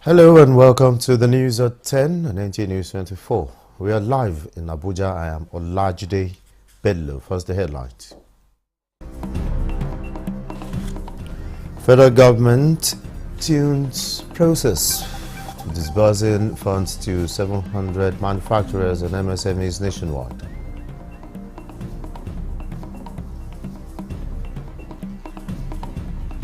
Hello and welcome to the news at 10 on Nta News24. We are live in Abuja. I am Olajide Bello. First, the headlines. Federal government tunes process disbursing funds to 700 manufacturers and MSMEs nationwide.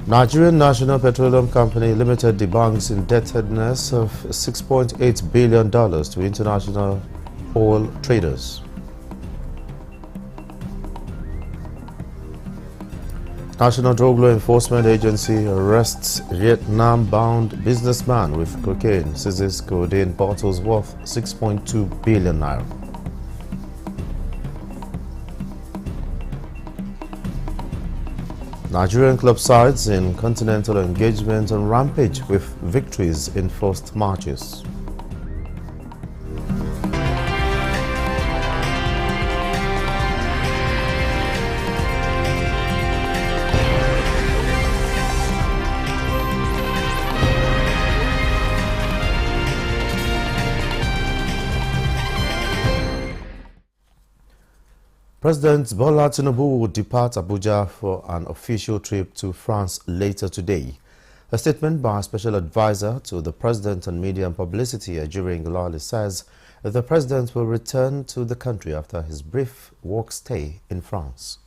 Nigerian National Petroleum Company Limited debunks indebtedness of $6.8 billion to international oil traders. National Drug Law Enforcement Agency arrests Vietnam-bound businessman with cocaine, seizes codeine bottles worth 6.2 billion naira. Nigerian club sides in continental engagement on rampage with victories in first matches. President Bola Tinubu will depart Abuja for an official trip to France later today. A statement by a special advisor to the president on media and publicity, Ajuri Ngilali, says the president will return to the country after his brief work stay in France.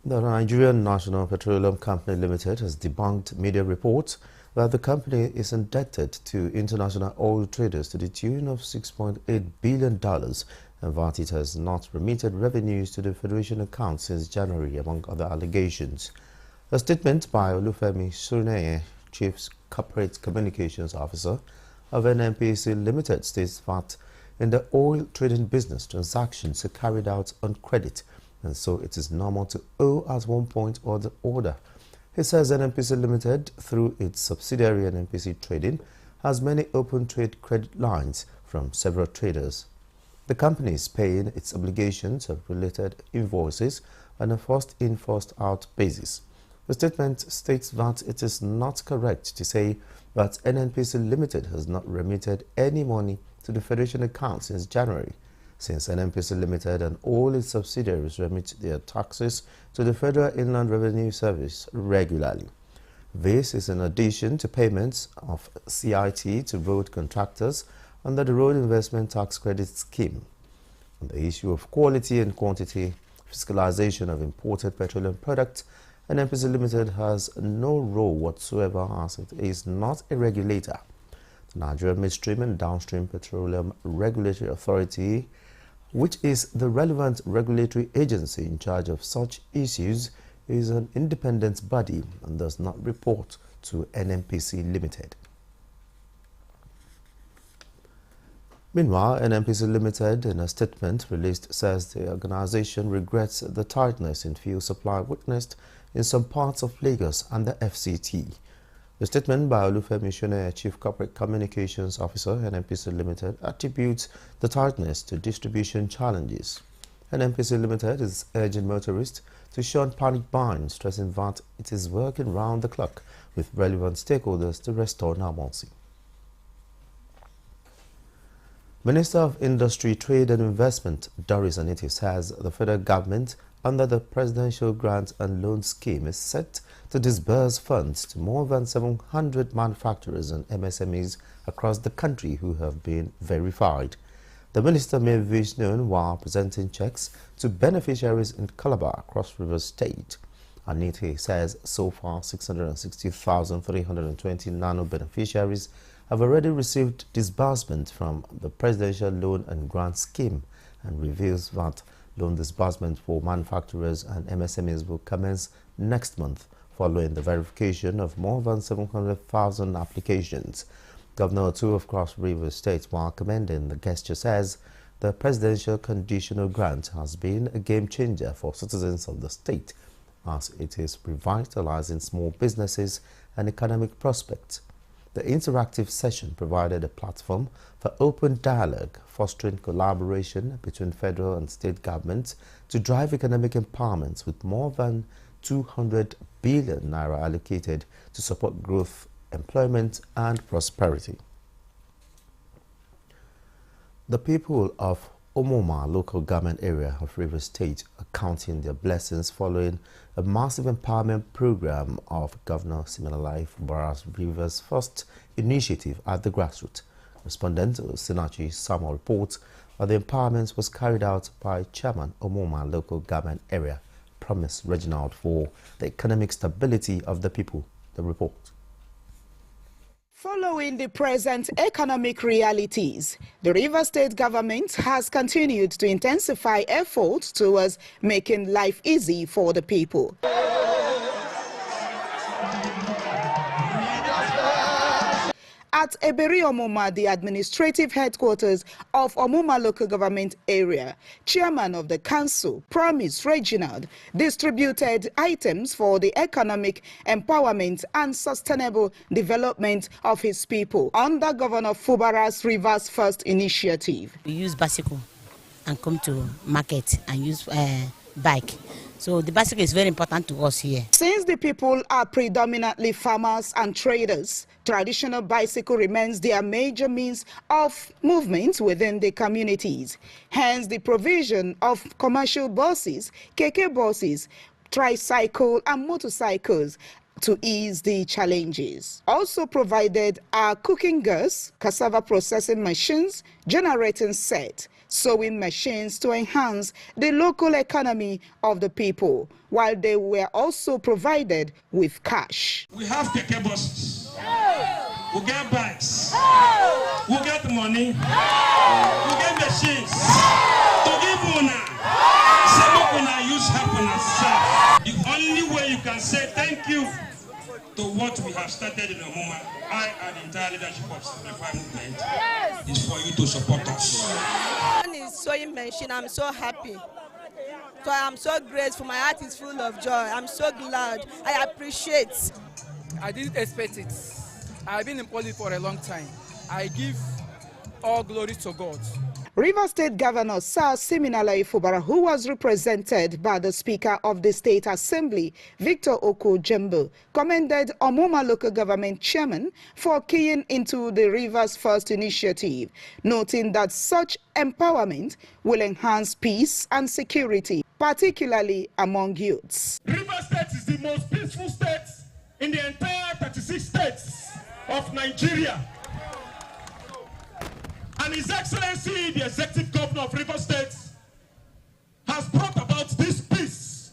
The Nigerian National Petroleum Company Limited has debunked media reports that the company is indebted to international oil traders to the tune of $6.8 billion and that it has not remitted revenues to the Federation account since January, among other allegations. A statement by Olufemi Suneye, Chief Corporate Communications Officer of NNPC Limited, states that in the oil trading business, transactions are carried out on credit, and so it is normal to owe at one point or the other. He says NNPC Limited, through its subsidiary NNPC Trading, has many open trade credit lines from several traders. The company is paying its obligations of related invoices on a first-in, first-out basis. The statement states that it is not correct to say that NNPC Limited has not remitted any money to the Federation account since January, since NNPC Limited and all its subsidiaries remit their taxes to the Federal Inland Revenue Service regularly. This is in addition to payments of CIT to road contractors under the Road Investment Tax Credit Scheme. On the issue of quality and quantity fiscalization of imported petroleum products, NNPC Limited has no role whatsoever as it is not a regulator. The Nigerian Midstream and Downstream Petroleum Regulatory Authority, which is the relevant regulatory agency in charge of such issues, is an independent body and does not report to NNPC Limited. Meanwhile, NNPC Limited, in a statement released, says the organization regrets the tightness in fuel supply witnessed in some parts of Lagos and the FCT. The statement by Olufemi Suneye, Chief Corporate Communications Officer, NNPC Limited, attributes the tightness to distribution challenges. NNPC Limited is urging motorists to shun panic buying, stressing that it is working round the clock with relevant stakeholders to restore normalcy. Minister of Industry, Trade and Investment, Doris Aniti, says the federal government, under the Presidential Grant and Loan Scheme, is set to disburse funds to more than 700 manufacturers and MSMEs across the country who have been verified. The minister made this known while presenting checks to beneficiaries in Calabar, Cross River State. Aniti says so far 660,320 nano beneficiaries have already received disbursement from the Presidential Loan and Grant Scheme, and reveals that loan disbursement for manufacturers and MSMEs will commence next month following the verification of more than 700,000 applications. Governor Otu of Cross River State, while commending the gesture, says the Presidential Conditional Grant has been a game changer for citizens of the state as it is revitalizing small businesses and economic prospects. The interactive session provided a platform for open dialogue, fostering collaboration between federal and state governments to drive economic empowerment with more than 200 billion naira allocated to support growth, employment and prosperity. The people of Omoma local government area of Rivers State are counting their blessings following a massive empowerment program of Governor Siminalayi Fubara's Rivers First initiative at the grassroots. Respondent Sinachi Samuel reports that the empowerment was carried out by Chairman Omoma local government area, Promise Reginald, for the economic stability of the people. The report. Following the present economic realities, the Rivers State government has continued to intensify efforts towards making life easy for the people. At Eberi Omoma, the administrative headquarters of Omoma local government area, chairman of the council, Promise Reginald, distributed items for the economic empowerment and sustainable development of his people under Governor Fubara's Rivers First initiative. We use bicycle and come to market and use bike. So the bicycle is very important to us here. Since the people are predominantly farmers and traders, traditional bicycle remains their major means of movement within the communities. Hence the provision of commercial buses, keke buses, tricycle and motorcycles to ease the challenges. Also provided are cooking gas, cassava processing machines, generating set, sewing machines to enhance the local economy of the people, while they were also provided with cash. We have keke buses, we get bikes, we get money, we get machines to give una. Some una use help on yourself. The only way you can say thank you to what we have started in Omoma, I and the entire leadership of Simplify movement, is for you to support us. Is sewing machine. I'm so happy. So I'm so grateful. My heart is full of joy. I'm so glad. I appreciate. I didn't expect it. I've been in politics for a long time. I give all glory to God. Rivers State Governor Sir Siminalayi Fubara, who was represented by the Speaker of the State Assembly, Victor Oko Jembo, commended Omoma local government chairman for keying into the Rivers First initiative, noting that such empowerment will enhance peace and security, particularly among youths. Rivers State is the most peaceful state in the entire 36 states of Nigeria. And His Excellency, the Executive Governor of Rivers State, has brought about this peace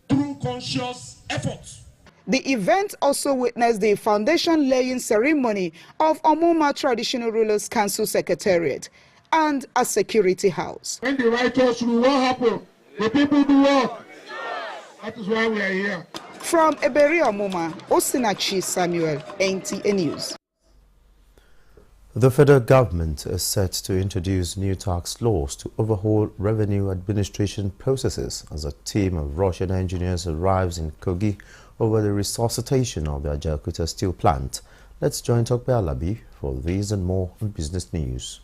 through conscious efforts. The event also witnessed the foundation laying ceremony of Omoma Traditional Rulers Council Secretariat and a security house. When the righteous rule, what happen? The people do what? That is why we are here. From Eberi Omoma, Osinachi Samuel, Nta News. The federal government is set to introduce new tax laws to overhaul revenue administration processes as a team of Russian engineers arrives in Kogi over the resuscitation of the Ajaokuta steel plant. Let's join Tokpe Alabi for these and more on Business News.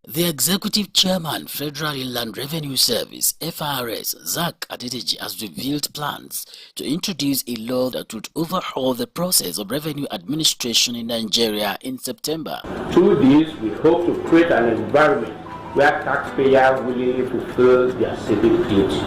The Executive Chairman, Federal Inland Revenue Service, FRS, Zach Adedeji, has revealed plans to introduce a law that would overhaul the process of revenue administration in Nigeria in September. Through this, we hope to create an environment where taxpayers willingly fulfill their civic duties.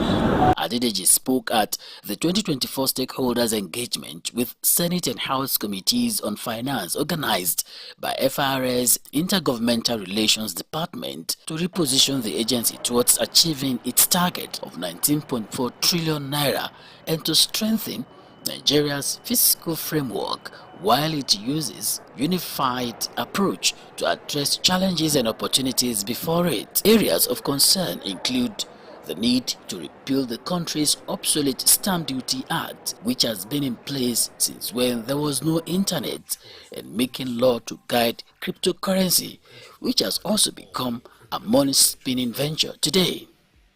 Adedeji spoke at the 2024 stakeholders engagement with Senate and House committees on finance organized by FRS Intergovernmental Relations Department to reposition the agency towards achieving its target of 19.4 trillion naira and to strengthen Nigeria's fiscal framework while it uses unified approach to address challenges and opportunities before it. Areas of concern include the need to repeal the country's obsolete Stamp Duty Act, which has been in place since when there was no internet, and making law to guide cryptocurrency, which has also become a money-spinning venture today.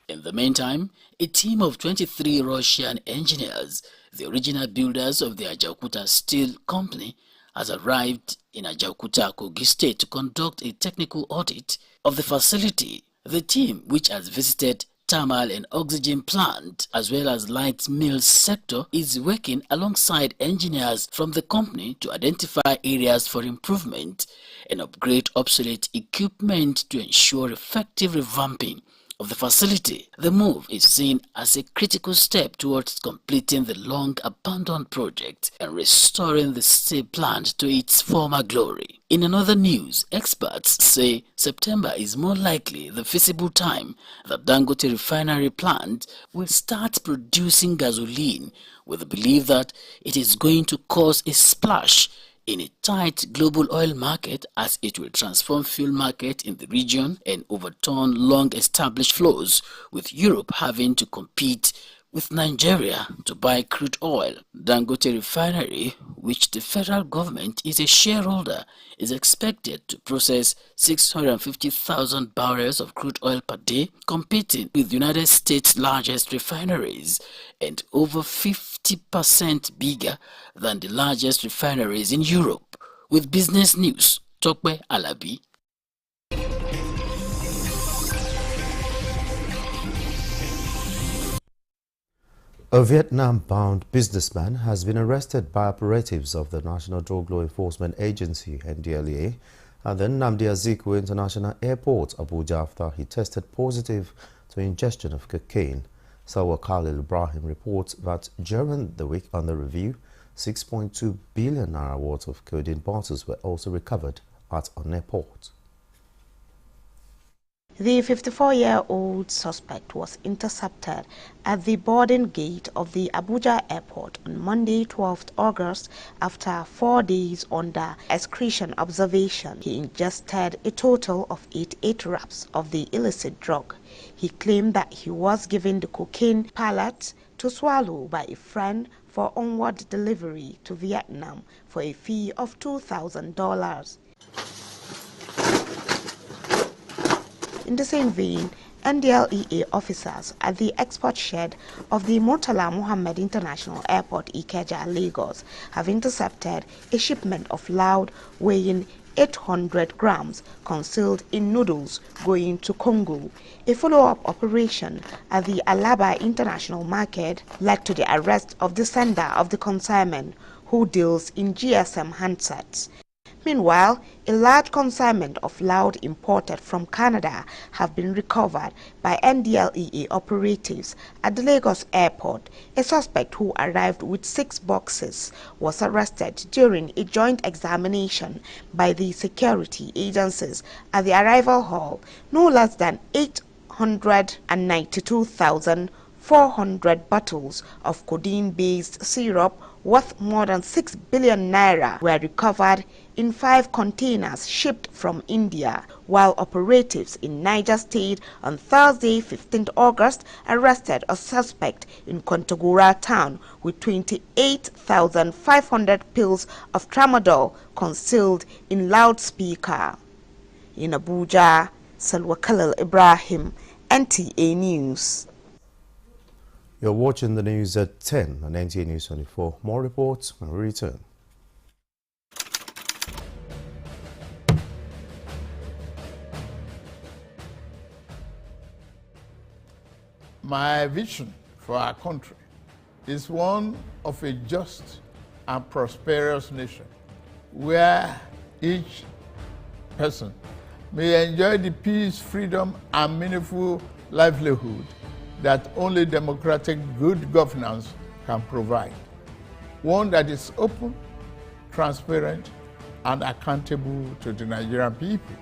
In the meantime, a team of 23 Russian engineers, the original builders of the Ajaokuta Steel Company, has arrived in Ajaokuta, Kogi State to conduct a technical audit of the facility The team, which has visited thermal and oxygen plant as well as light mill sector, is working alongside engineers from the company to identify areas for improvement and upgrade obsolete equipment to ensure effective revamping of the facility. The move is seen as a critical step towards completing the long-abandoned project and restoring the steel plant to its former glory. In another news, experts say September is more likely the feasible time that Dangote refinery plant will start producing gasoline, with the belief that it is going to cause a splash in a tight global oil market, as it will transform fuel market in the region and overturn long-established flows, with Europe having to compete with Nigeria to buy crude oil. Dangote refinery, which the federal government is a shareholder, is expected to process 650,000 barrels of crude oil per day, competing with the United States' largest refineries and over 50% bigger than the largest refineries in Europe. With business news, Tokwe Alabi. A Vietnam-bound businessman has been arrested by operatives of the National Drug Law Enforcement Agency, NDLEA, at the Nnamdi Azikiwe International Airport, Abuja, after he tested positive to ingestion of cocaine. Sawa Khalil Ibrahim reports that during the week under review, 6.2 billion naira worth of codeine bottles were also recovered at an airport. The 54-year-old suspect was intercepted at the boarding gate of the Abuja airport on Monday, 12th August, after 4 days under excretion observation. He ingested a total of 88 wraps of the illicit drug. He claimed that he was given the cocaine pellet to swallow by a friend for onward delivery to Vietnam for a fee of $2,000. In the same vein, NDLEA officers at the export shed of the Murtala Muhammad International Airport, Ikeja, Lagos, have intercepted a shipment of loud weighing 800 grams concealed in noodles going to Congo. A follow-up operation at the Alaba International Market led to the arrest of the sender of the consignment, who deals in GSM handsets. Meanwhile, a large consignment of loud imported from Canada have been recovered by NDLEA operatives at the Lagos airport. A suspect who arrived with 6 boxes was arrested during a joint examination by the security agencies at the arrival hall. No less than 892,400 bottles of codeine-based syrup worth more than 6 billion naira were recovered in 5 containers shipped from India, while operatives in Niger State on Thursday, 15th August, arrested a suspect in Kontagora town with 28,500 pills of tramadol concealed in loudspeaker. In Abuja, Salwa Khalil Ibrahim, Nta News. You're watching the news at 10 on Nta News24. More reports when we return. My vision for our country is one of a just and prosperous nation, where each person may enjoy the peace, freedom, and meaningful livelihood that only democratic good governance can provide. One that is open, transparent, and accountable to the Nigerian people.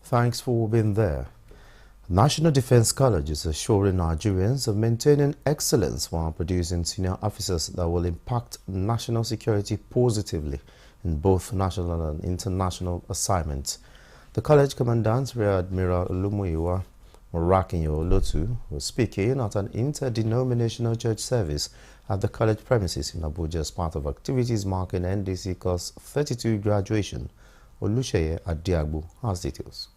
Thanks for being there. National Defense College is assuring Nigerians of maintaining excellence while producing senior officers that will impact national security positively in both national and international assignments. The college commandant, Rear Admiral Olumuyiwa, Morakinyo Lotu was speaking at an interdenominational church service at the college premises in Abuja as part of activities marking NDC Course 32 graduation. Olusheye Adiagbo has details.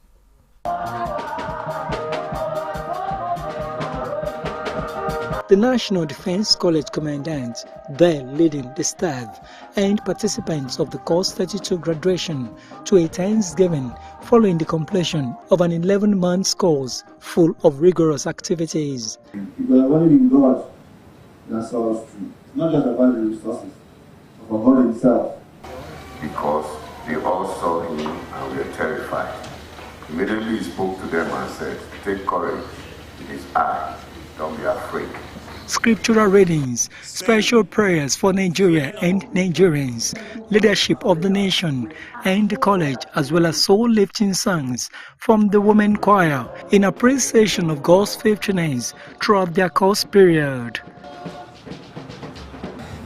The National Defense College Commandant, there leading the staff and participants of the Course 32 graduation to a Thanksgiving following the completion of an 11-month course full of rigorous activities. Because I believe in God that saw us through. It's not just about the resources, but about God himself. Because they all saw him and were terrified. Immediately he spoke to them and said, "Take courage, it is I, don't be afraid." Scriptural readings, special prayers for Nigeria and Nigerians, leadership of the nation and the college, as well as soul-lifting songs from the women choir in appreciation of God's faithfulness throughout their course period.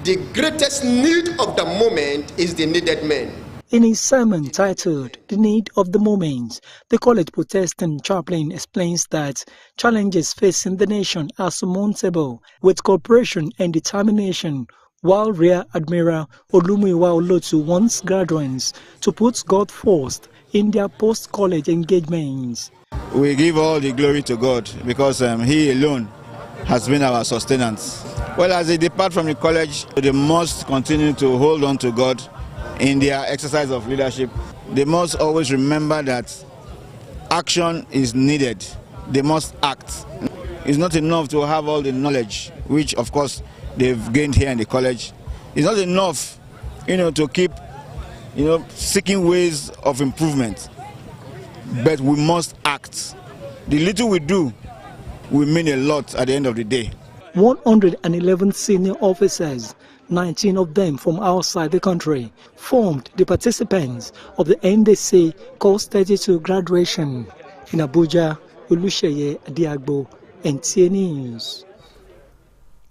The greatest need of the moment is the needed men. In his sermon titled "The Need of the Moment," the college Protestant chaplain explains that challenges facing the nation are surmountable with cooperation and determination, while Rear Admiral Olumuyiwa Olotu wants graduates to put God first in their post-college engagements. We give all the glory to God because He alone has been our sustenance. Well, as they depart from the college, they must continue to hold on to God in their exercise of leadership. They must always remember that action is needed. They must act. It's not enough to have all the knowledge, which of course they've gained here in the college. It's not enough, to keep, seeking ways of improvement. But we must act. The little we do will mean a lot at the end of the day. 111 senior officers, 19 of them from outside the country, formed the participants of the NDC Course 32 graduation. In Abuja, Olusheye Adiagbo, Nta News.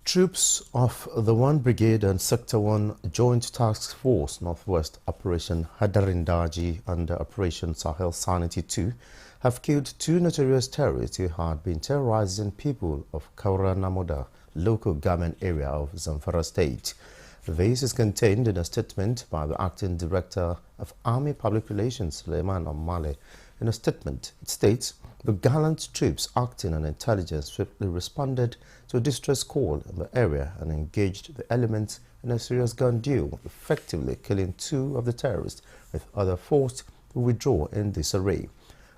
Troops of the 1 Brigade and Sector 1 Joint Task Force Northwest Operation Hadarindaji under Operation Sahel Sanity 2 have killed 2 notorious terrorists who had been terrorizing people of Kauranamoda local government area of Zamfara State. This is contained in a statement by the Acting Director of Army Public Relations, Suleiman Omale. In a statement, it states, "The gallant troops acting on intelligence swiftly responded to a distress call in the area and engaged the elements in a serious gun duel, effectively killing 2 of the terrorists, with others forced to withdraw in disarray.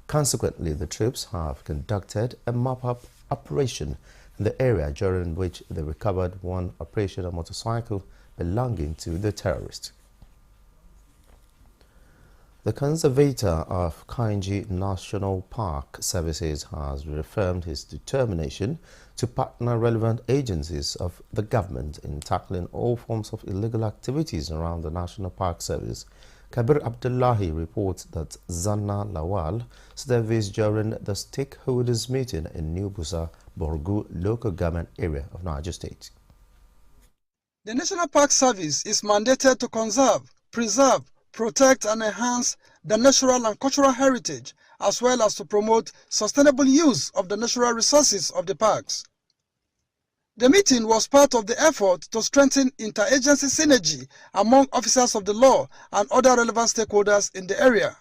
Consequently, the troops have conducted a mop-up operation in the area during which they recovered 1 operational motorcycle belonging to the terrorists." The conservator of Kainji National Park Services has reaffirmed his determination to partner relevant agencies of the government in tackling all forms of illegal activities around the National Park Service. Kabir Abdullahi reports that Zanna Lawal said this during the stakeholders meeting in New Busa, Borgu local government area of Niger State. The National Park Service is mandated to conserve, preserve, protect and enhance the natural and cultural heritage, as well as to promote sustainable use of the natural resources of the parks. The meeting was part of the effort to strengthen interagency synergy among officers of the law and other relevant stakeholders in the area.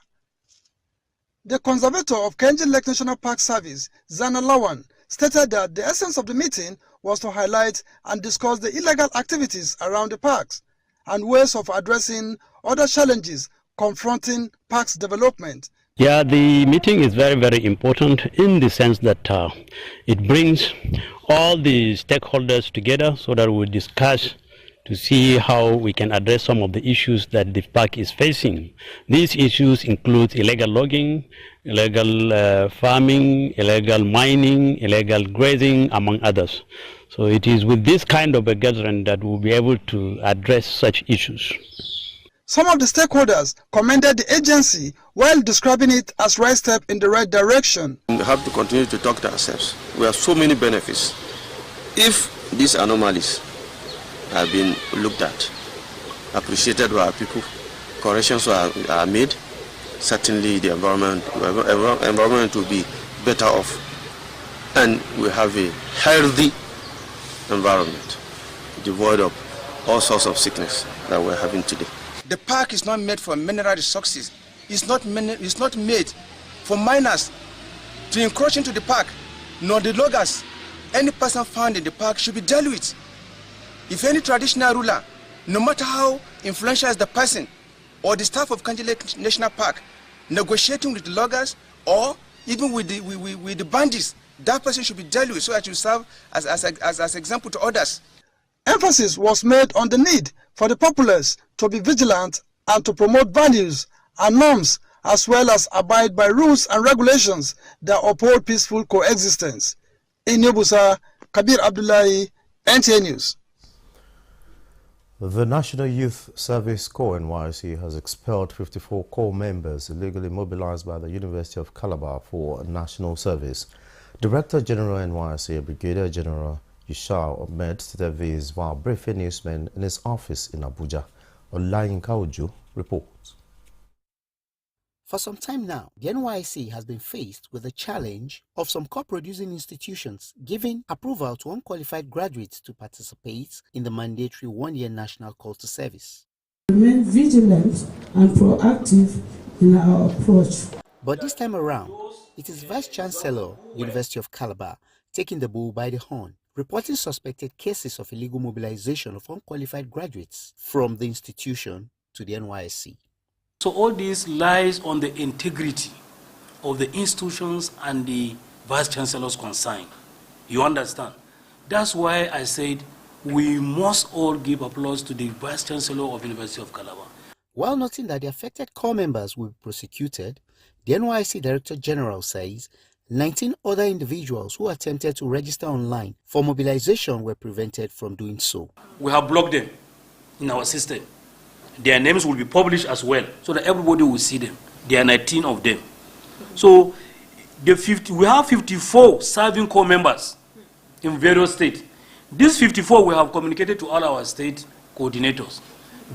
The conservator of Kainji Lake National Park Service, Zanna Lawan, stated that the essence of the meeting was to highlight and discuss the illegal activities around the parks and ways of addressing other challenges confronting parks development. Yeah, the meeting is very, very important in the sense that it brings all the stakeholders together so that we discuss to see how we can address some of the issues that the park is facing. These issues include illegal logging, illegal farming, illegal mining, illegal grazing, among others. So it is with this kind of a gathering that we'll be able to address such issues. Some of the stakeholders commended the agency while describing it as right step in the right direction. We have to continue to talk to ourselves. We have so many benefits. If these anomalies have been looked at, appreciated by our people, corrections are made, certainly the environment will be better off. and we have a healthy environment, devoid of all sorts of sickness that we're having today. The park is not made for mineral resources. It's not made for miners to encroach into the park, nor the loggers. Any person found in the park should be dealt with. If any traditional ruler, no matter how influential is the person or the staff of Kanji Lake National Park, negotiating with the loggers or even with the bandits, that person should be dealt with so that you serve as example to others. Emphasis was made on the need for the populace to be vigilant and to promote values and norms, as well as abide by rules and regulations that uphold peaceful coexistence. In Yobusa, Kabir Abdullahi, Nta News. The National Youth Service Corps NYSC has expelled 54 corps members illegally mobilized by the University of Calabar for national service. Director General NYSC Brigadier General Yushau Ahmed Teteviz while briefing newsmen in his office in Abuja. Nta News24 reports. For some time now, the NYSC has been faced with the challenge of some crop-producing institutions giving approval to unqualified graduates to participate in the mandatory one-year national call to service. Remain vigilant and proactive in our approach. But this time around, it is Vice Chancellor, University of Calabar, taking the bull by the horn, reporting suspected cases of illegal mobilization of unqualified graduates from the institution to the NYSC. So all this lies on the integrity of the institutions and the Vice Chancellor's concern. You understand? That's why I said we must all give applause to the Vice Chancellor of University of Calabar. While noting that the affected corps members will be prosecuted, the NYSC Director General says 19 other individuals who attempted to register online for mobilization were prevented from doing so. We have blocked them in our system. Their names will be published as well, so that everybody will see them. There are 19 of them. So we have 54 serving corps members in various states. These 54 we have communicated to all our state coordinators.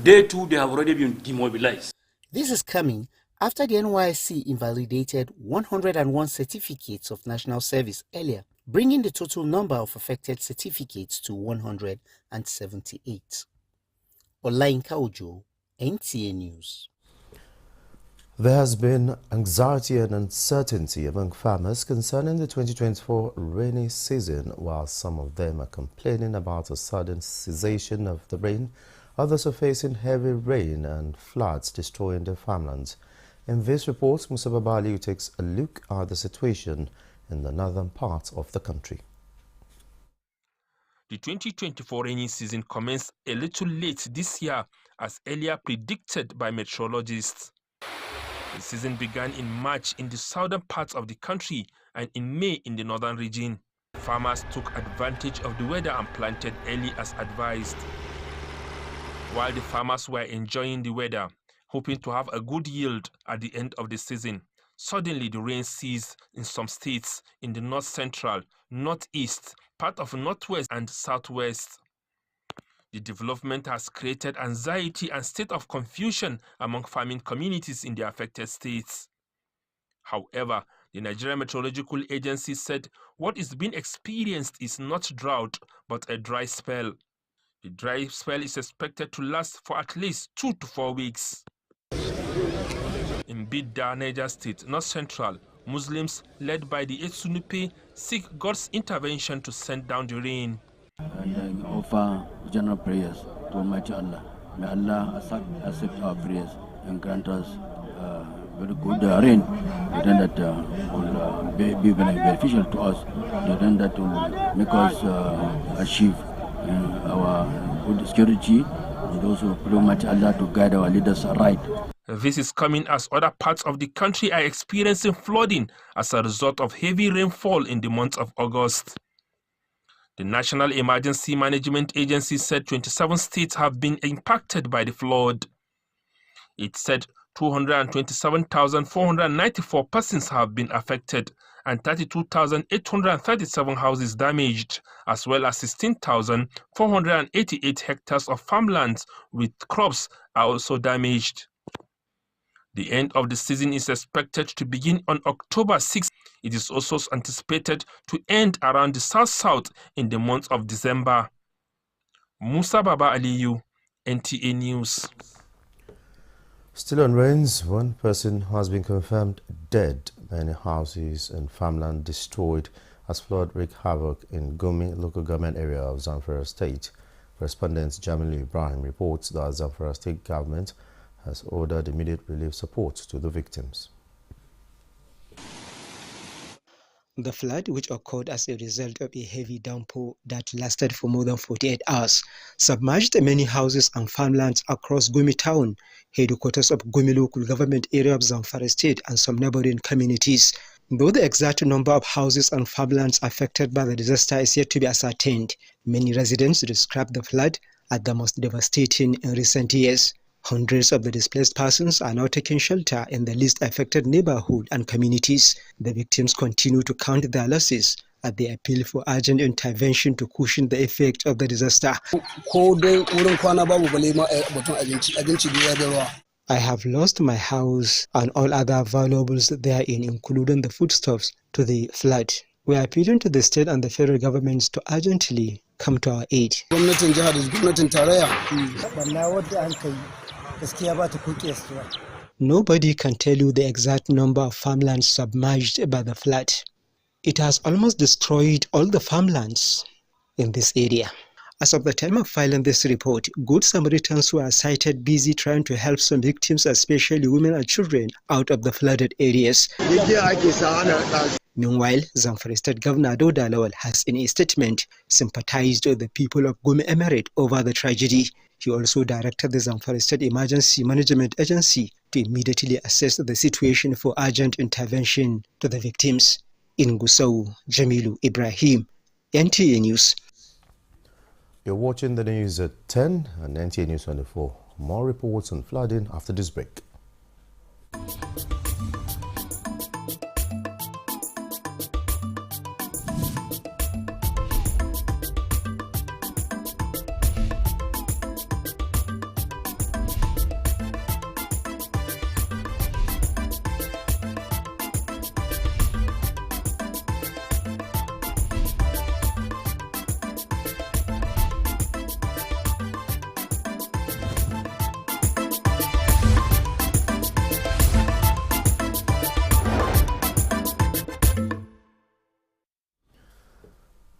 They too, they have already been demobilized. This is coming after the NYSC invalidated 101 certificates of national service earlier, bringing the total number of affected certificates to 178. Nta News. There has been anxiety and uncertainty among farmers concerning the 2024 rainy season. While some of them are complaining about a sudden cessation of the rain, others are facing heavy rain and floods destroying their farmlands. In this report, Musa Babali takes a look at the situation in the northern part of the country. The 2024 rainy season commenced a little late this year, as earlier predicted by meteorologists. The season began in March in the southern parts of the country and in May in the northern region. Farmers took advantage of the weather and planted early as advised. While the farmers were enjoying the weather, hoping to have a good yield at the end of the season, suddenly the rain ceased in some states in the north-central, northeast, part of northwest and southwest. The development has created anxiety and state of confusion among farming communities in the affected states. However, the Nigerian Meteorological Agency said what is being experienced is not drought but a dry spell. The dry spell is expected to last for at least 2 to 4 weeks. In Bidda, Niger State, North Central, Muslims led by the Etsunupe seek God's intervention to send down the rain. And offer general prayers to Almighty Allah. May Allah accept our prayers and grant us very good rain, then that will be beneficial to us, then that will make us achieve our good security, and also pray Almighty Allah to guide our leaders right. This is coming as other parts of the country are experiencing flooding as a result of heavy rainfall in the month of August. The National Emergency Management Agency said 27 states have been impacted by the flood. It said 227,494 persons have been affected and 32,837 houses damaged, as well as 16,488 hectares of farmlands with crops are also damaged. The end of the season is expected to begin on October 6. It is also anticipated to end around the south-south in the month of December. Musa Baba Aliyu, NTA News. Still on rains, one person has been confirmed dead. Many houses and farmland destroyed as flood wreaked havoc in Gumi local government area of Zamfara State. Correspondent Jamilu Ibrahim reports that Zamfara State government has ordered immediate relief support to the victims. The flood, which occurred as a result of a heavy downpour that lasted for more than 48 hours, submerged many houses and farmlands across Gumi town, headquarters of Gumi local government area of Zamfara State, and some neighboring communities. Though the exact number of houses and farmlands affected by the disaster is yet to be ascertained, many residents describe the flood as the most devastating in recent years. Hundreds of the displaced persons are now taking shelter in the least affected neighborhood and communities. The victims continue to count their losses as they appeal for urgent intervention to cushion the effect of the disaster. I have lost my house and all other valuables therein, including the foodstuffs, to the flood. We are appealing to the state and the federal governments to urgently come to our aid. Nobody can tell you the exact number of farmlands submerged by the flood. It has almost destroyed all the farmlands in this area. As of the time of filing this report, good Samaritans were sighted busy trying to help some victims, especially women and children, out of the flooded areas. Meanwhile, Zamfara State Governor Dauda Lawal has in a statement sympathized with the people of Gumi Emirate over the tragedy. He also directed the Zamfara State Emergency Management Agency to immediately assess the situation for urgent intervention to the victims. In Gusau, Jamilu Ibrahim, NTA News. You're watching the news at 10 on Nta News24. More reports on flooding after this break.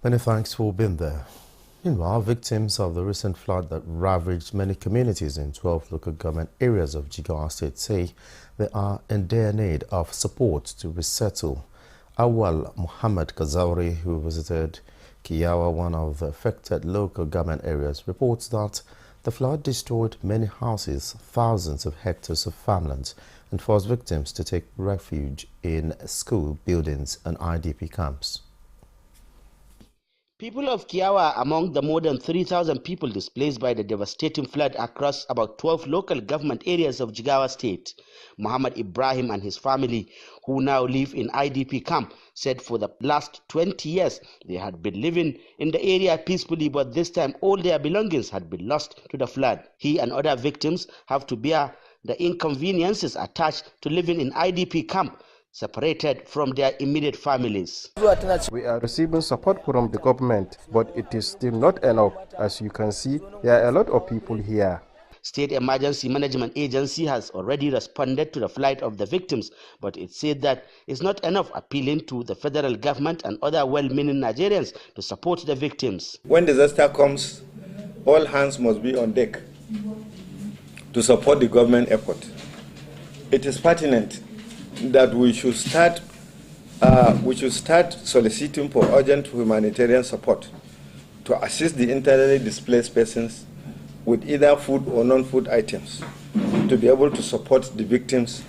Many thanks for being there. Meanwhile, victims of the recent flood that ravaged many communities in 12 local government areas of Jigawa State say they are in dire need of support to resettle. Awal Muhammad Kazauri, who visited Kiyawa, one of the affected local government areas, reports that the flood destroyed many houses, thousands of hectares of farmland, and forced victims to take refuge in school buildings and IDP camps. People of Kiyawa are among the more than 3,000 people displaced by the devastating flood across about 12 local government areas of Jigawa State. Muhammad Ibrahim and his family, who now live in IDP camp, said for the last 20 years they had been living in the area peacefully, but this time all their belongings had been lost to the flood. He and other victims have to bear the inconveniences attached to living in IDP camp, separated from their immediate families. We are receiving support from the government, but it is still not enough. As you can see, there are a lot of people here. State Emergency Management Agency has already responded to the plight of the victims, but it said that it's not enough, appealing to the federal government and other well-meaning Nigerians to support the victims. When disaster comes, all hands must be on deck to support the government effort. It is pertinent that we should start soliciting for urgent humanitarian support to assist the internally displaced persons with either food or non-food items to be able to support the victims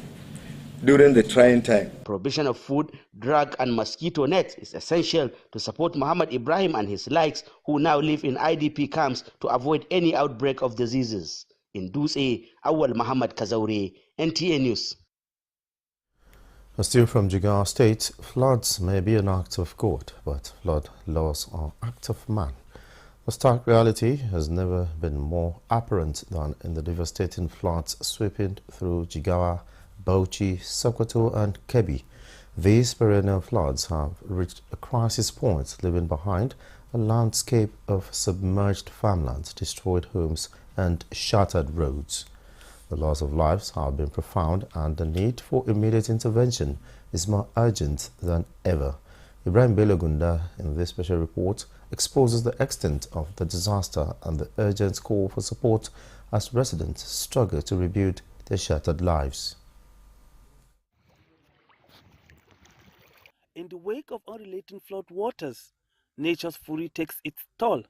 during the trying time. Provision of food, drug and mosquito nets is essential to support Muhammad Ibrahim and his likes, who now live in IDP camps, to avoid any outbreak of diseases. In Duse, Awal Muhammad Kazauri, NTA News. Still from Jigawa State, floods may be an act of God, but flood laws are act of man. The stark reality has never been more apparent than in the devastating floods sweeping through Jigawa, Bauchi, Sokoto and Kebbi. These perennial floods have reached a crisis point, leaving behind a landscape of submerged farmlands, destroyed homes and shattered roads. The loss of lives have been profound and the need for immediate intervention is more urgent than ever. Ibrahim Belogunda, in this special report, exposes the extent of the disaster and the urgent call for support as residents struggle to rebuild their shattered lives. In the wake of unrelenting flood waters, nature's fury takes its toll,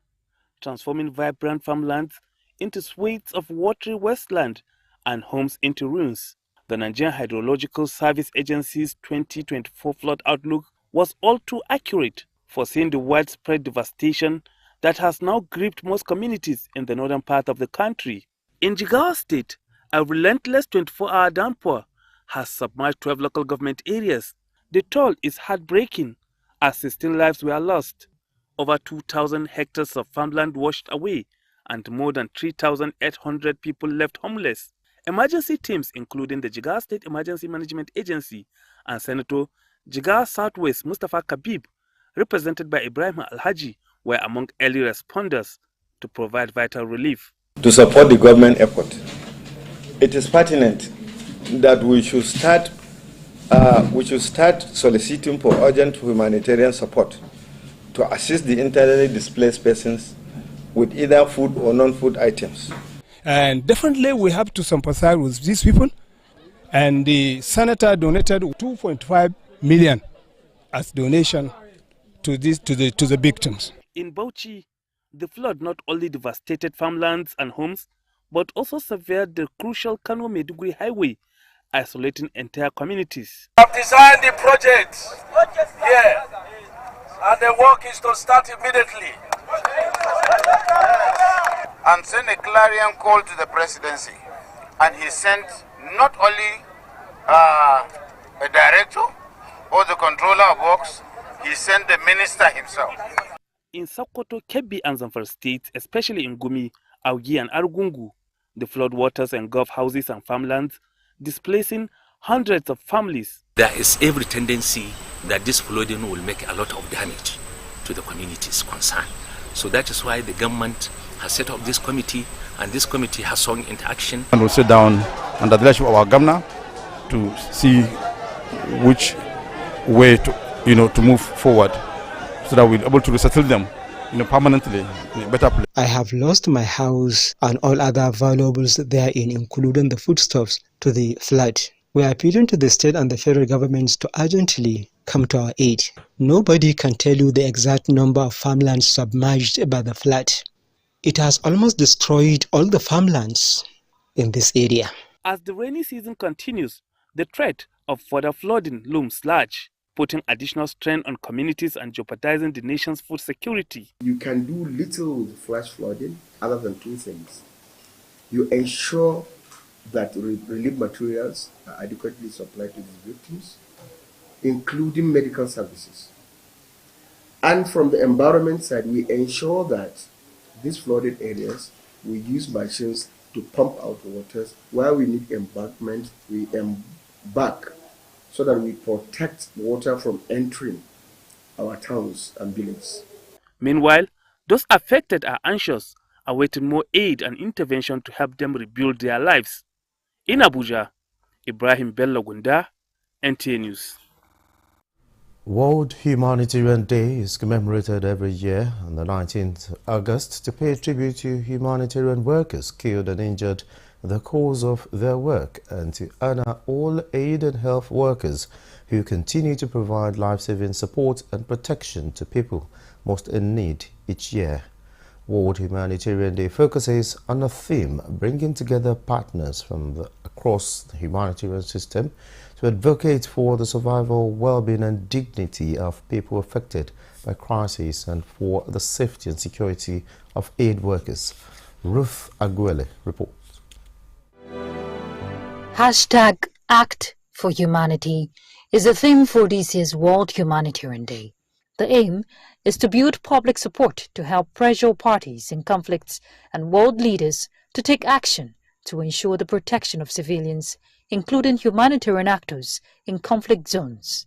transforming vibrant farmlands into swathes of watery wasteland and homes into ruins. The Nigerian Hydrological Service Agency's 2024 flood outlook was all too accurate, foreseeing the widespread devastation that has now gripped most communities in the northern part of the country. In Jigawa State, a relentless 24-hour downpour has submerged 12 local government areas. The toll is heartbreaking, as 16 lives were lost, over 2,000 hectares of farmland washed away, and more than 3,800 people left homeless. Emergency teams, including the Jigawa State Emergency Management Agency and Senator Jigawa Southwest Mustafa Kabib, represented by Ibrahim Alhaji, were among early responders to provide vital relief. To support the government effort, it is pertinent that we should start soliciting for urgent humanitarian support to assist the internally displaced persons with either food or non-food items. And definitely we have to sympathize with these people. And the senator donated 2.5 million as donation to the victims. In Bauchi, the flood not only devastated farmlands and homes, but also severed the crucial Kano-Maiduguri highway, isolating entire communities. We have designed the project here, and the work is to start immediately. And send a clarion call to the presidency, and he sent not only a director or the controller of works, he sent the minister himself. In Sokoto, Kebbi and Zamfara states, especially in Gumi, Augi and Arugungu, the floodwaters engulf houses and farmlands, displacing hundreds of families. There is every tendency that this flooding will make a lot of damage to the communities concerned. So that is why the government has set up this committee, and this committee has swung into action. And we'll sit down under the leadership of our governor to see which way to move forward, so that we're able to resettle them permanently in a better place. I have lost my house and all other valuables therein, including the foodstuffs, to the flood. We are appealing to the state and the federal governments to urgently come to our aid. Nobody can tell you the exact number of farmlands submerged by the flood. It has almost destroyed all the farmlands in this area. As the rainy season continues, the threat of further flooding looms large, putting additional strain on communities and jeopardizing the nation's food security. You can do little with flash flooding other than two things. You ensure that relief materials are adequately supplied to these victims, including medical services. And from the environment side, we ensure that these flooded areas, we use machines to pump out waters. Where we need embankment, we embark so that we protect water from entering our towns and villages. Meanwhile, those affected are anxious, awaiting more aid and intervention to help them rebuild their lives. In Abuja, Ibrahim Belogunda, Nta News. World Humanitarian Day is commemorated every year on the 19th of August to pay tribute to humanitarian workers killed and injured in the course of their work, and to honor all aid and health workers who continue to provide life-saving support and protection to people most in need each year. World Humanitarian Day focuses on a theme bringing together partners from across the humanitarian system to advocate for the survival, well-being and dignity of people affected by crises and for the safety and security of aid workers. Ruth Aguele reports. #Act for Humanity is the theme for this year's World Humanitarian Day. The aim is to build public support to help pressure parties in conflicts and world leaders to take action to ensure the protection of civilians including humanitarian actors in conflict zones.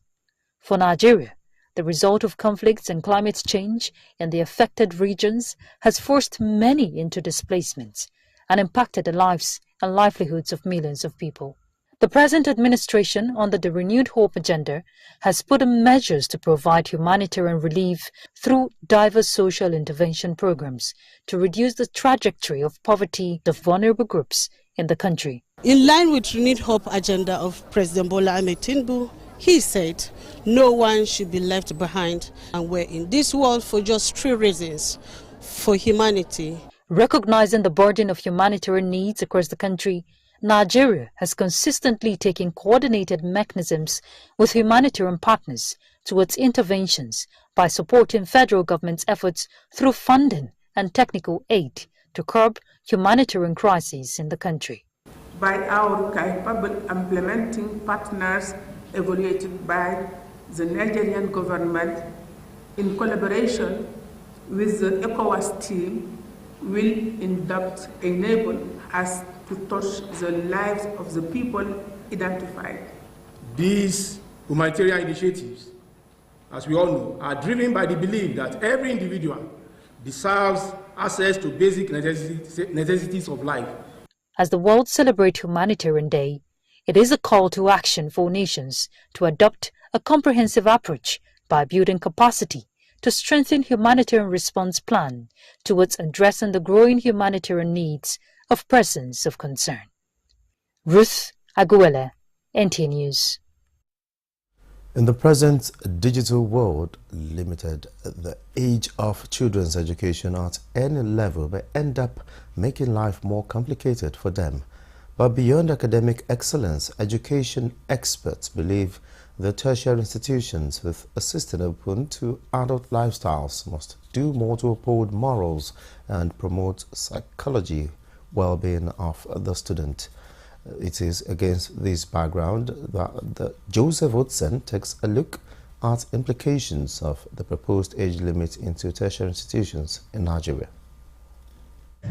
For Nigeria, the result of conflicts and climate change in the affected regions has forced many into displacement and impacted the lives and livelihoods of millions of people. The present administration, under the Renewed Hope agenda, has put in measures to provide humanitarian relief through diverse social intervention programs to reduce the trajectory of poverty of vulnerable groups in the country. In line with Renewed Hope agenda of President Bola Ahmed Tinubu, he said, no one should be left behind, and we're in this world for just 3 reasons: for humanity. Recognizing the burden of humanitarian needs across the country, Nigeria has consistently taken coordinated mechanisms with humanitarian partners towards interventions by supporting federal government's efforts through funding and technical aid to curb humanitarian crises in the country. By our capable implementing partners evaluated by the Nigerian government in collaboration with the ECOWAS team will enable us to touch the lives of the people identified. These humanitarian initiatives, as we all know, are driven by the belief that every individual deserves access to basic necessities of life. As the world celebrates Humanitarian Day, it is a call to action for nations to adopt a comprehensive approach by building capacity to strengthen humanitarian response plan towards addressing the growing humanitarian needs of persons of concern. Ruth Aguele, Nta News. In the present digital world, limited the age of children's education at any level may end up making life more complicated for them. But beyond academic excellence, education experts believe the tertiary institutions with a system open to adult lifestyles must do more to uphold morals and promote psychology well-being of the student. It is against this background that Joseph Hudson takes a look at implications of the proposed age limit into tertiary institutions in Nigeria.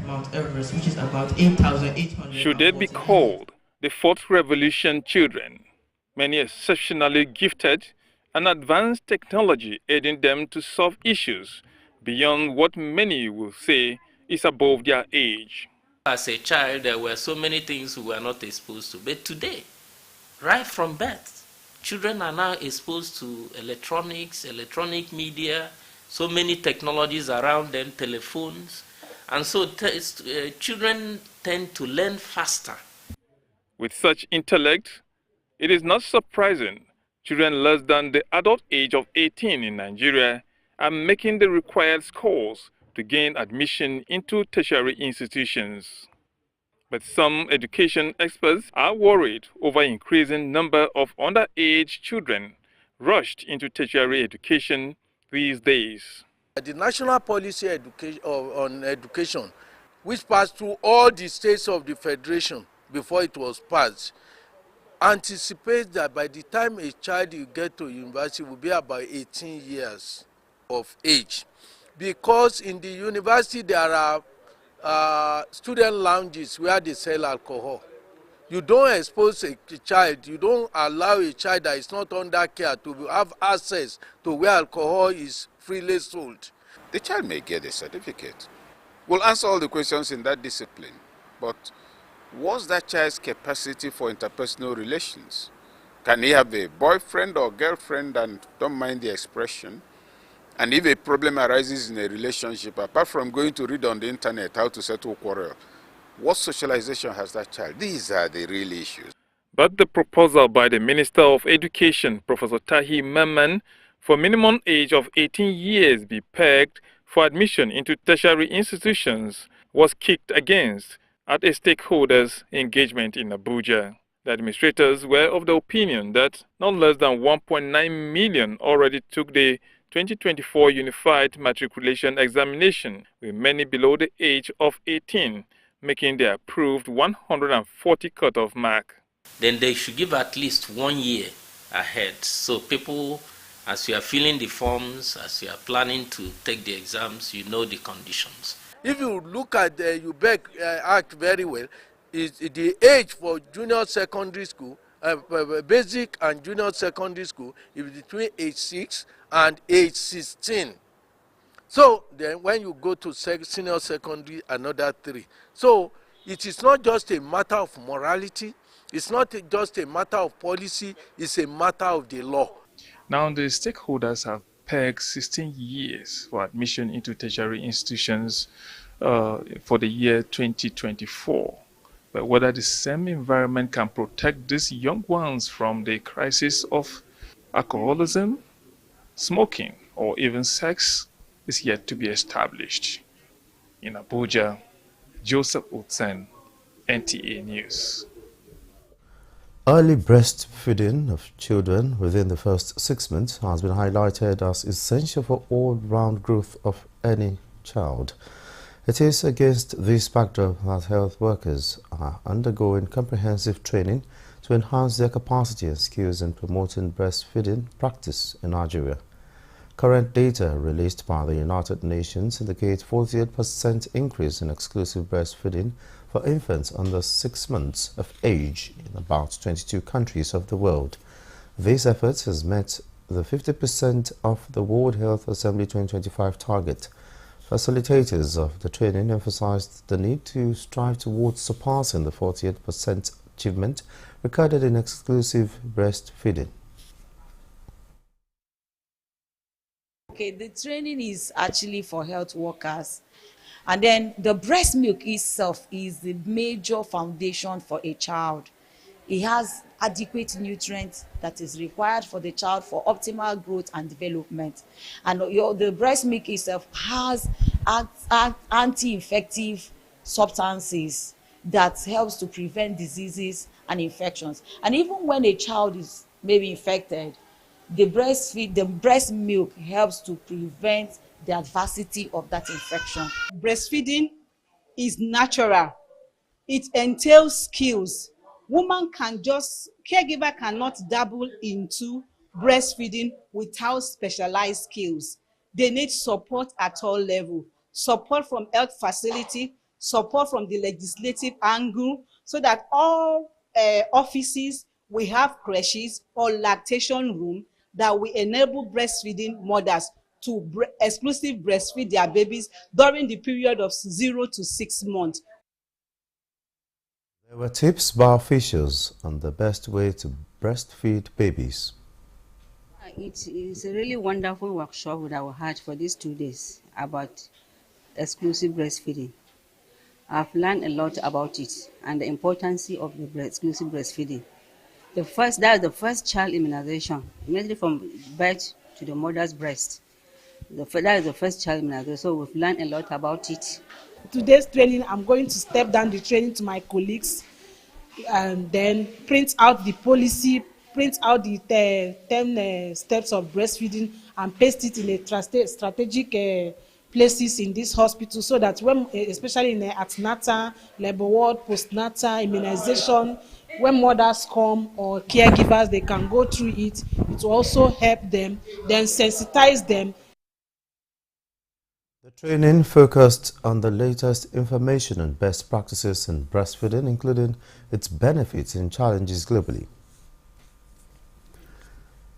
Mount Everest, which is about 8,800. Should it be called the fourth revolution children, many exceptionally gifted and advanced technology aiding them to solve issues beyond what many will say is above their age. As a child, there were so many things we were not exposed to. But today, right from birth, children are now exposed to electronics, electronic media, so many technologies around them, telephones. And so children tend to learn faster. With such intellect, it is not surprising children less than the adult age of 18 in Nigeria are making the required scores to gain admission into tertiary institutions. But some education experts are worried over increasing number of underage children rushed into tertiary education these days. The national policy on education, which passed through all the states of the federation before it was passed, anticipates that by the time a child will get to university will be about 18 years of age. Because in the university there are student lounges where they sell alcohol. You don't expose a child, you don't allow a child that is not under care to have access to where alcohol is freely sold. The child may get a certificate. We'll answer all the questions in that discipline. But what's that child's capacity for interpersonal relations? Can he have a boyfriend or girlfriend and don't mind the expression? And if a problem arises in a relationship, apart from going to read on the internet how to settle quarrel, what socialization has that child? These are the real issues. But the proposal by the Minister of Education, Professor Tahi Mamman, for minimum age of 18 years be pegged for admission into tertiary institutions was kicked against at a stakeholders' engagement in Abuja. The administrators were of the opinion that not less than 1.9 million already took the 2024 Unified Matriculation Examination, with many below the age of 18, making the approved 140 cutoff mark. Then they should give at least 1 year ahead. So people, as you are filling the forms, as you are planning to take the exams, you know the conditions. If you look at the UBEC Act very well, is the age for junior secondary school, basic and junior secondary school is between age 6 and age 16. So then when you go to senior secondary, another 3. So it is not just a matter of morality, it's not just a matter of policy, it's a matter of the law. Now, the stakeholders have pegged 16 years for admission into tertiary institutions for the year 2024. But whether the same environment can protect these young ones from the crisis of alcoholism, smoking, or even sex is yet to be established. In Abuja, Joseph Utsen, NTA News. Early breastfeeding of children within the first 6 months has been highlighted as essential for all-round growth of any child. It is against this backdrop that health workers are undergoing comprehensive training to enhance their capacity and skills in promoting breastfeeding practice in Nigeria. Current data released by the United Nations indicate 48% increase in exclusive breastfeeding for infants under 6 months of age in about 22 countries of the world. This effort has met the 50% of the World Health Assembly 2025 target. Facilitators of the training emphasized the need to strive towards surpassing the 48% achievement recorded in exclusive breastfeeding. Okay, the training is actually for health workers, and then the breast milk itself is the major foundation for a child. It has adequate nutrients that is required for the child for optimal growth and development, and the breast milk itself has anti-infective substances that helps to prevent diseases and infections. And even when a child is maybe infected, the breast milk helps to prevent the adversity of that infection. Breastfeeding is natural. It entails skills. Caregiver cannot dabble into breastfeeding without specialized skills. They need support at all levels. Support from health facility, support from the legislative angle, so that all offices we have creches or lactation room that will enable breastfeeding mothers to exclusive breastfeed their babies during the period of 0 to 6 months. There were tips by officials on the best way to breastfeed babies. It is a really wonderful workshop that we had for these 2 days about exclusive breastfeeding. I've learned a lot about it and the importance of the exclusive breastfeeding. That is the first child immunization, immediately from birth to the mother's breast. That is the first child immunization, so we've learned a lot about it. Today's training, I'm going to step down the training to my colleagues and then print out the policy, print out the 10 steps of breastfeeding and paste it in a strategic places in this hospital, so that when, especially in the antenatal, labor ward, postnatal, immunization, when mothers come or caregivers, they can go through it. It will also help them, then sensitize them. The training focused on the latest information and best practices in breastfeeding, including its benefits and challenges globally.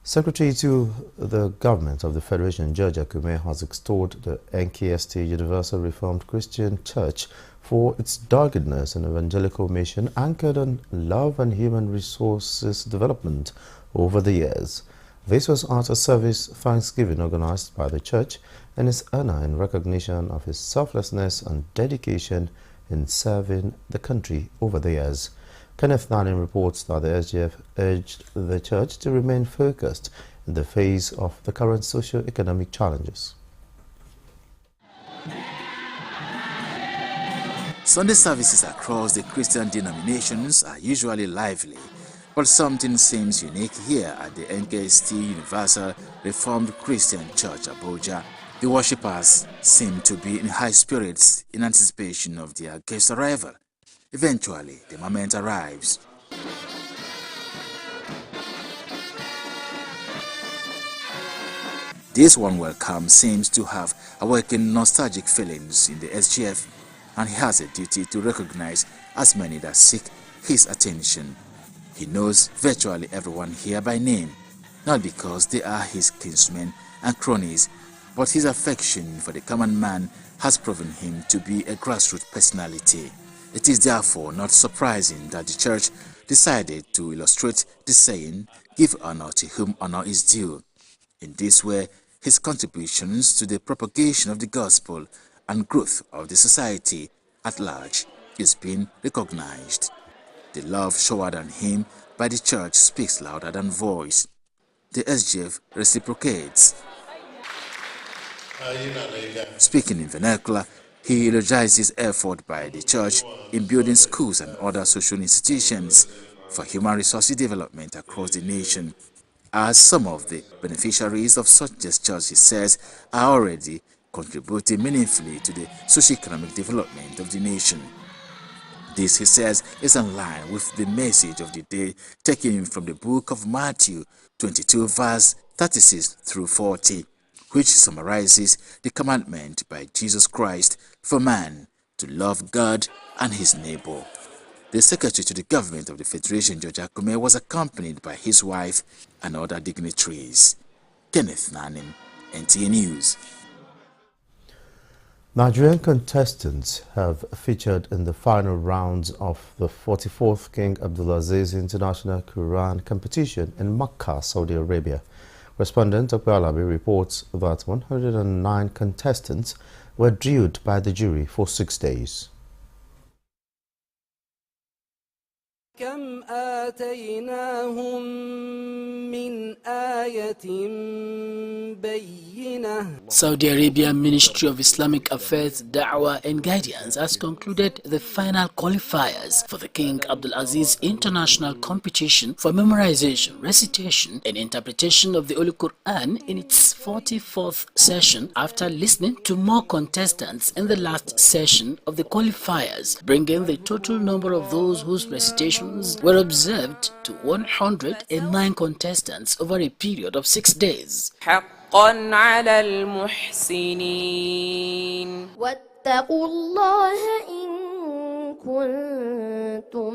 Secretary to the Government of the Federation, George Akume, has extolled the NKST Universal Reformed Christian Church for its doggedness and evangelical mission anchored on love and human resources development over the years. This was at a service Thanksgiving organized by the church in its honor in recognition of his selflessness and dedication in serving the country over the years. Kenneth Nanin reports that the SGF urged the church to remain focused in the face of the current socio-economic challenges. Sunday services across the Christian denominations are usually lively, but something seems unique here at the NKST Universal Reformed Christian Church, Abuja. The worshippers seem to be in high spirits in anticipation of their guest arrival. Eventually, the moment arrives. This one welcome seems to have awakened nostalgic feelings in the SGF. and he has a duty to recognize as many that seek his attention. He knows virtually everyone here by name, not because they are his kinsmen and cronies, but his affection for the common man has proven him to be a grassroots personality. It is therefore not surprising that the church decided to illustrate the saying, "Give honor to whom honor is due." In this way, his contributions to the propagation of the gospel and growth of the society at large is being recognized. The love showered on him by the church speaks louder than voice. The SGF reciprocates. Speaking in vernacular, he eulogizes effort by the church in building schools and other social institutions for human resources development across the nation, as some of the beneficiaries of such gestures, he says, are already contributing meaningfully to the socio-economic development of the nation. This, he says, is in line with the message of the day taken from the book of Matthew 22 verse 36 through 40, which summarizes the commandment by Jesus Christ for man to love God and his neighbor. The Secretary to the Government of the Federation, George Akume, was accompanied by his wife and other dignitaries. Kenneth Nanim, Nta News. Nigerian contestants have featured in the final rounds of the 44th King Abdulaziz International Quran competition in Makkah, Saudi Arabia. Respondent Dr. Alabi reports that 109 contestants were drilled by the jury for 6 days. كم آتيناهم من آية بينة. Saudi Arabia Ministry of Islamic Affairs, Da'wah and Guidance has concluded the final qualifiers for the King Abdulaziz International Competition for memorization, recitation and interpretation of the Holy Quran in its 44th session after listening to more contestants in the last session of the qualifiers, bringing the total number of those whose recitations were observed to 109 contestants over a period of 6 days. حقا على المحسنين واتقوا الله إن كنتم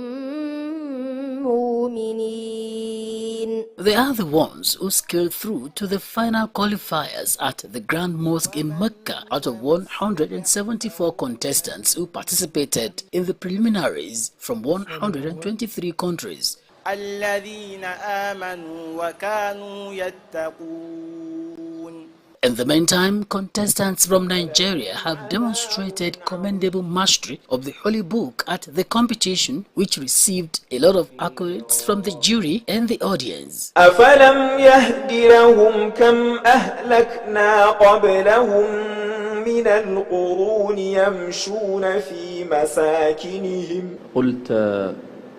مؤمنين. They are the ones who scaled through to the final qualifiers at the Grand Mosque in Mecca out of 174 contestants who participated in the preliminaries from 123 countries. الذين آمنوا وكانوا يتقون. In the meantime, contestants from Nigeria have demonstrated commendable mastery of the Holy Book at the competition, which received a lot of accolades from the jury and the audience. أفلم يهد لهم كم أهلكنا قبلهم من القرون يمشون في مساكنهم. قلت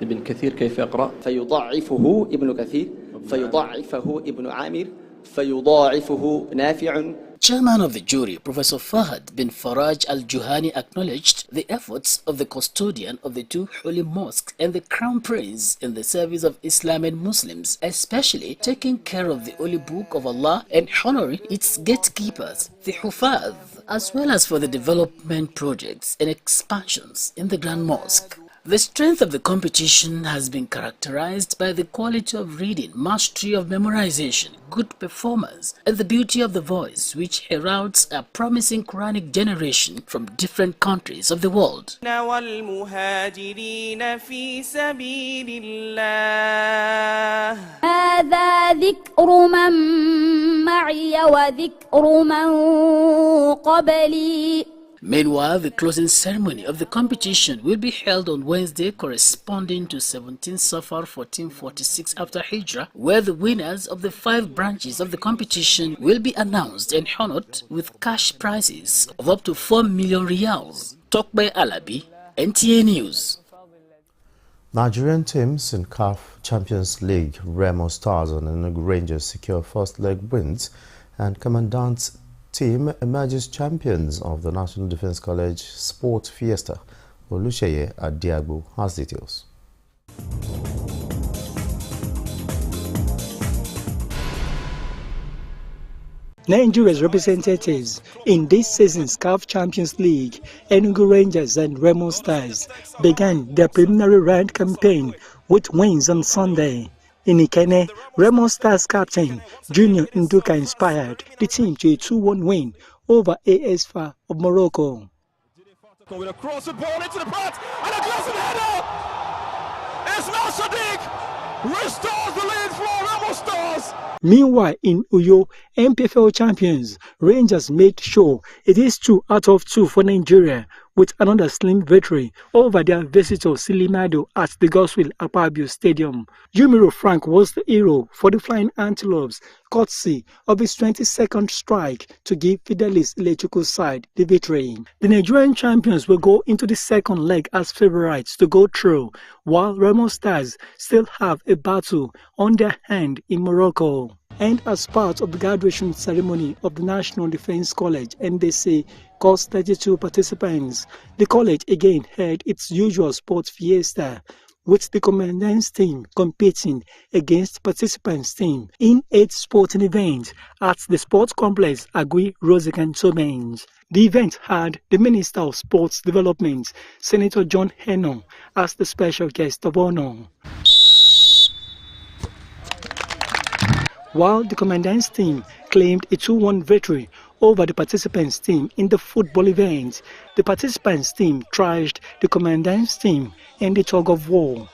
ابن كثير كيف يقرأ؟ فيضاعفه ابن كثير فيضاعفه ابن عامر فيضاعفه نافع. Chairman of the jury, Professor Fahad bin Faraj Al-Juhani, acknowledged the efforts of the custodian of the two holy mosques and the crown prince in the service of Islam and Muslims, especially taking care of the holy book of Allah and honoring its gatekeepers, the Hufaz, as well as for the development projects and expansions in the Grand Mosque. The strength of the competition has been characterized by the quality of reading, mastery of memorization, good performance, and the beauty of the voice, which heralds a promising Quranic generation from different countries of the world. والمهاجرين في سبيل الله هذا ذكر من معي وذكر من قبلي. Meanwhile, the closing ceremony of the competition will be held on Wednesday, corresponding to 17 Safar 1446 after Hijrah, where the winners of the 5 branches of the competition will be announced and honored with cash prizes of up to 4 million riyals. Talk by Alabi, Nta News. Nigerian teams in CAF Champions League, Remo Stars and Enugu Rangers secure first leg wins, and Commandant's team emerges champions of the National Defense College Sport Fiesta. Olusheye Adiagbo has details. Nigeria's representatives in this season's CAF Champions League, Enugu Rangers and Remo Stars, began their preliminary round campaign with wins on Sunday. In Ikene, Remo Stars captain Junior Nduka inspired the team to a 2-1 win over AS FAR of Morocco. With a cross the ball into the path and a glass header! It's now Sadiq! Restores the lead for Remo Stars! Meanwhile, in Uyo, MPFL champions, Rangers made sure it is 2 out of 2 for Nigeria, with another slim victory over their visitor Silimado at the Godswill Akpabio Stadium. Jumiro Frank was the hero for the Flying Antelopes, courtesy of his 22nd strike to give Fidelis Ilechukwu side the victory. The Nigerian champions will go into the second leg as favourites to go through, while Remo Stars still have a battle on their hand in Morocco. And as part of the graduation ceremony of the National Defence College NDC cost 32 participants, the college again held its usual sports fiesta, with the commandant's team competing against participants' team in 8 sporting events at the sports complex Agui Rosekantobenj. The event had the Minister of Sports Development, Senator John Hennon, as the special guest of honor. While the commandant's team claimed a 2-1 victory over the participants' team in the football event, the participants' team trashed the commandant's team in the tug of war.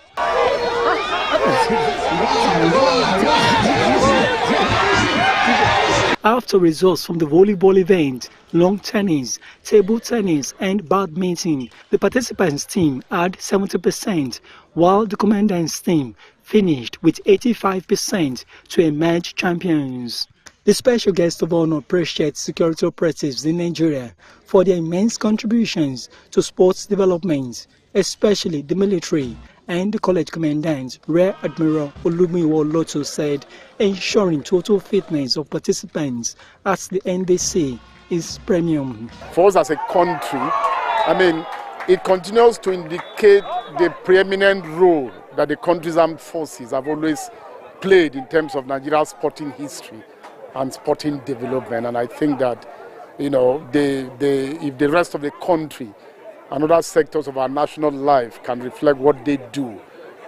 After results from the volleyball event, long tennis, table tennis and badminton, the participants' team had 70%, while the commandant's team finished with 85% to emerge champions. The special guest of honor appreciates security operatives in Nigeria for their immense contributions to sports development, especially the military, and the college commandant, Rear Admiral Olumiwo Loto, said ensuring total fitness of participants at the NDC is premium. For us as a country, it continues to indicate the preeminent role that the country's armed forces have always played in terms of Nigeria's sporting history and sporting development. And I think that, if the rest of the country and other sectors of our national life can reflect what they do,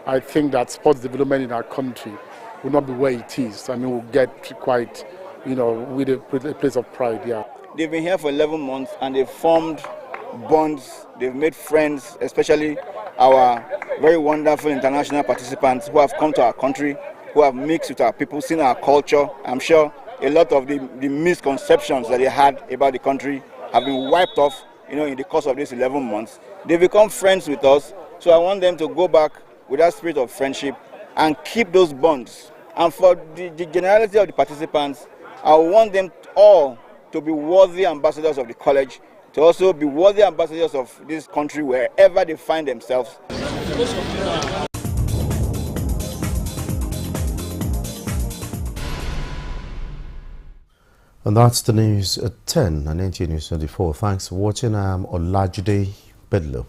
I think that sports development in our country will not be where it is. We'll get quite, with a place of pride, yeah. They've been here for 11 months and they've formed bonds, they've made friends, especially our very wonderful international participants who have come to our country, who have mixed with our people, seen our culture. I'm sure a lot of the misconceptions that they had about the country have been wiped off, in the course of these 11 months. They've become friends with us, so I want them to go back with that spirit of friendship and keep those bonds. And for the generality of the participants, I want them all to be worthy ambassadors of the college, to also be worthy ambassadors of this country wherever they find themselves. And that's the news at 10 on Nta News 24. Thanks for watching. I'm Olajide Bedlo.